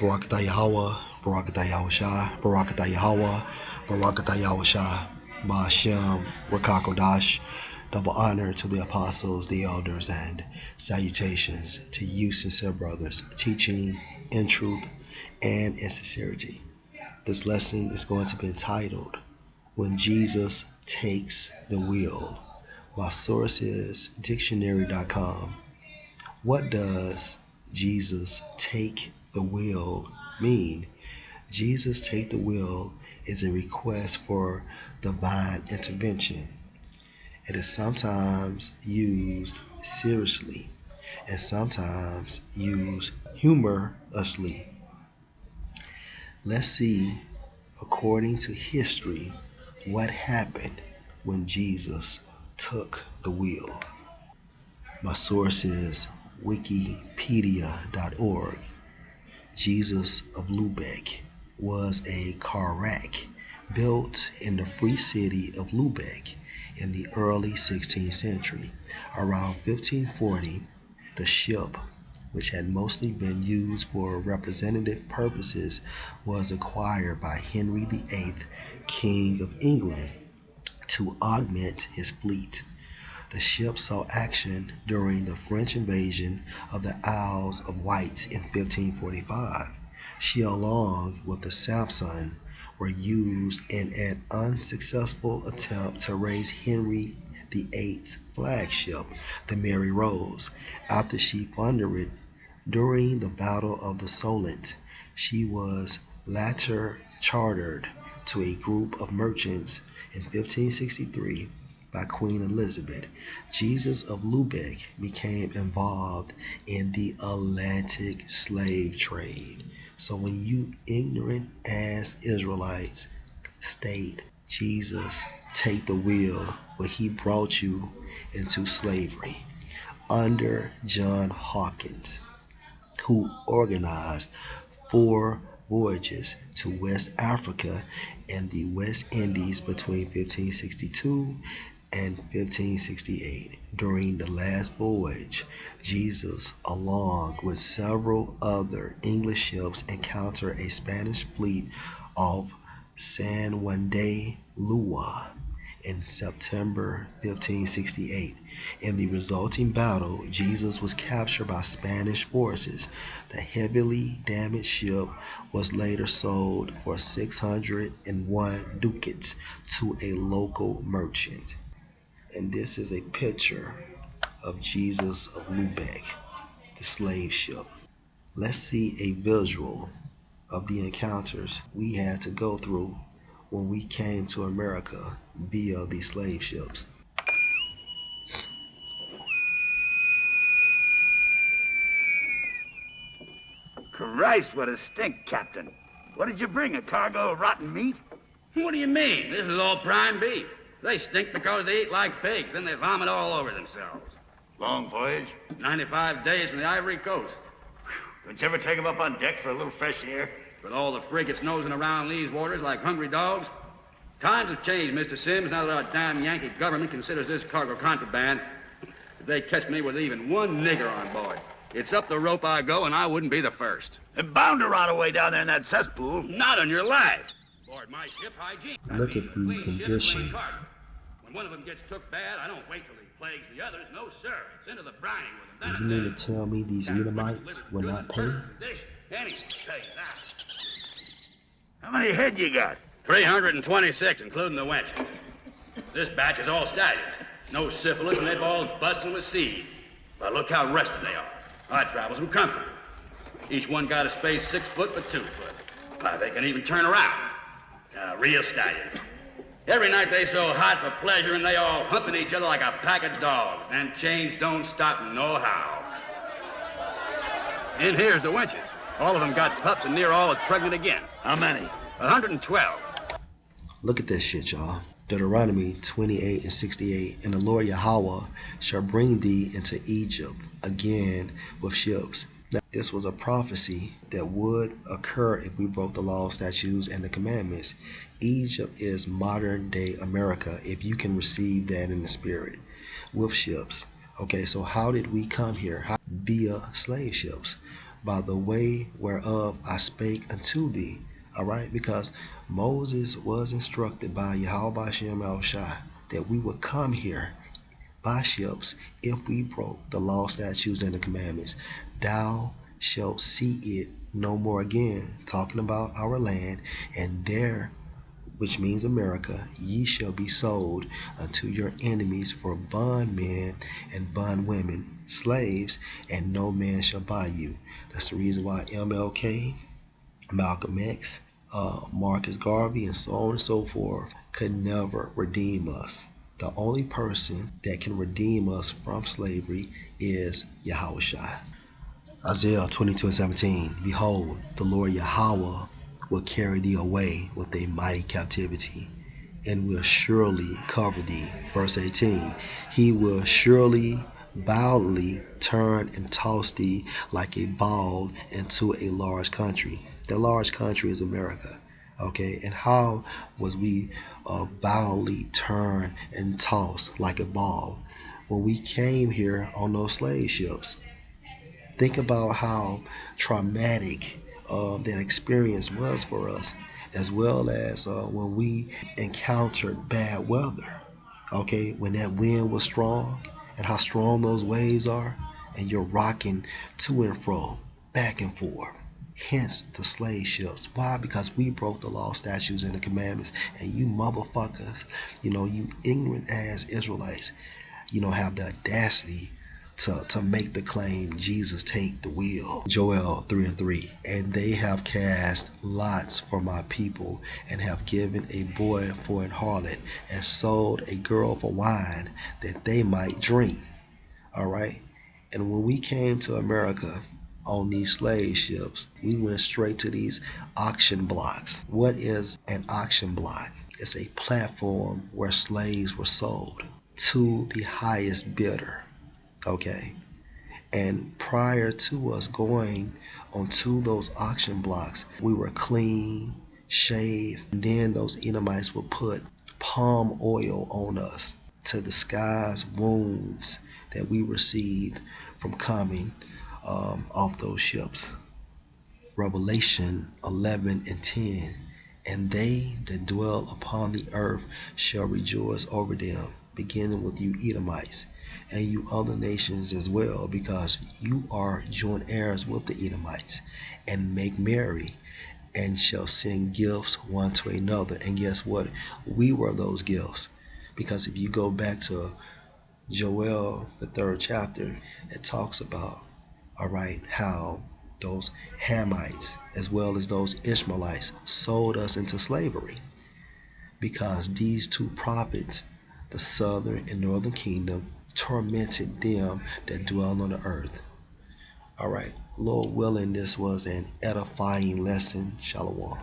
Barakatah Yahweh, Barakatah Yahushai, Barakatah Yahweh, Barakatah Yahushai, Ba'ashem, Rakakodash. Double honor to the apostles, the elders, and salutations to you, sincere brothers, teaching in truth and in sincerity. This lesson is going to be entitled, When Jesus Takes the Wheel. My source is dictionary.com. What does Jesus take the wheel mean? Jesus take the wheel is a request for divine intervention. It is sometimes used seriously and sometimes used humorously. Let's see, according to history, what happened when Jesus took the wheel. My source is wikipedia.org. Jesus of Lubeck was a carrack built in the free city of Lubeck in the early 16th century. Around 1540, the ship, which had mostly been used for representative purposes, was acquired by Henry VIII, King of England, to augment his fleet. The ship saw action during the French invasion of the Isles of Wight in 1545. She, along with the Samson, were used in an unsuccessful attempt to raise Henry VIII's flagship, the Mary Rose, after she foundered during the Battle of the Solent. She was later chartered to a group of merchants in 1563 by Queen Elizabeth. Jesus of Lubeck became involved in the Atlantic slave trade. So when you ignorant ass Israelites state Jesus take the wheel, but he brought you into slavery under John Hawkins, who organized 4 voyages to West Africa and the West Indies between 1562 and 1568. During the last voyage, Jesus, along with several other English ships, encountered a Spanish fleet off San Juan de Lua in September 1568. In the resulting battle, Jesus was captured by Spanish forces. The heavily damaged ship was later sold for 601 ducats to a local merchant. And this is a picture of Jesus of Lubeck, the slave ship. Let's see a visual of the encounters we had to go through when we came to America via these slave ships. Christ, what a stink, Captain. What did you bring, a cargo of rotten meat? What do you mean? This is all prime beef. They stink because they eat like pigs, then they vomit all over themselves. Long voyage? 95 days from the Ivory Coast. Don't you ever take 'em up on deck for a little fresh air? With all the frigates nosing around these waters like hungry dogs. Times have changed, Mr. Sims, now that our damn Yankee government considers this cargo contraband. If they catch me with even one nigger on board, it's up the rope I go, and I wouldn't be the first. They're bound to rot away down there in that cesspool. Not on your life. Board my ship hygiene. Look at the conditions. When one of them gets took bad, I don't wait till he plagues the others. No, sir. It's into the brining with them. You mean to tell me these Edomites will not pay? How many head you got? 326, including the wench. This batch is all stallions. No syphilis, and they've all busting with seed. But look how rested they are. I travel with comfort. Each one got a space 6 foot by 2 foot. Why, they can even turn around. Real stallions. Every night they so hot for pleasure, and they all humping each other like a pack of dogs. And chains don't stop no how. And here's the wenches. All of them got pups, and near all is pregnant again. How many? 112. Look at this shit, y'all. Deuteronomy 28 and 68. And the Lord Yahweh shall bring thee into Egypt again with ships. Now, this was a prophecy that would occur if we broke the law, statutes, and the commandments. Egypt is modern day America, if you can receive that in the spirit, with ships. Okay, so how did we come here? Via slave ships. by the way whereof I spake unto thee. All right, because Moses was instructed by Yahweh Hashem El Shai that we would come here by ships if we broke the law, statutes, and the commandments. Thou shalt see it no more again, talking about our land, and there, which means America, ye shall be sold unto your enemies for bondmen and bondwomen, slaves, and no man shall buy you. That's the reason why MLK, Malcolm X, Marcus Garvey, and so on and so forth could never redeem us. The only person that can redeem us from slavery is Yahushua. Isaiah 22:17. Behold, the Lord Yahweh will carry thee away with a mighty captivity, and will surely cover thee. Verse 18. He will surely violently turn and toss thee like a ball into a large country. The large country is America. Okay, and how was we violently turned and tossed like a ball? When we came here on those slave ships. Think about how traumatic that experience was for us, as well as when we encountered bad weather. Okay, when that wind was strong, and how strong those waves are, and you're rocking to and fro, back and forth. Hence the slave ships. Why? Because we broke the law, statutes, and the commandments. And you motherfuckers, you ignorant ass Israelites, have the audacity to make the claim Jesus take the wheel. Joel 3:3. And they have cast lots for my people, and have given a boy for an harlot, and sold a girl for wine, that they might drink. All right. And when we came to America on these slave ships, we went straight to these auction blocks. What is an auction block? It's a platform where slaves were sold to the highest bidder. Okay. And prior to us going onto those auction blocks, we were clean, shaved, and then those Edomites would put palm oil on us to disguise wounds that we received from coming off those ships. Revelation 11:10. And they that dwell upon the earth shall rejoice over them, beginning with you Edomites, and you other nations as well, because you are joint heirs with the Edomites, and make merry, and shall send gifts one to another. And guess what? We were those gifts. Because if you go back to Joel, the 3rd chapter, it talks about, all right, how those Hamites as well as those Ishmaelites sold us into slavery, because these two prophets, the southern and northern kingdom, tormented them that dwell on the earth. All right, Lord willing, this was an edifying lesson. Shalom.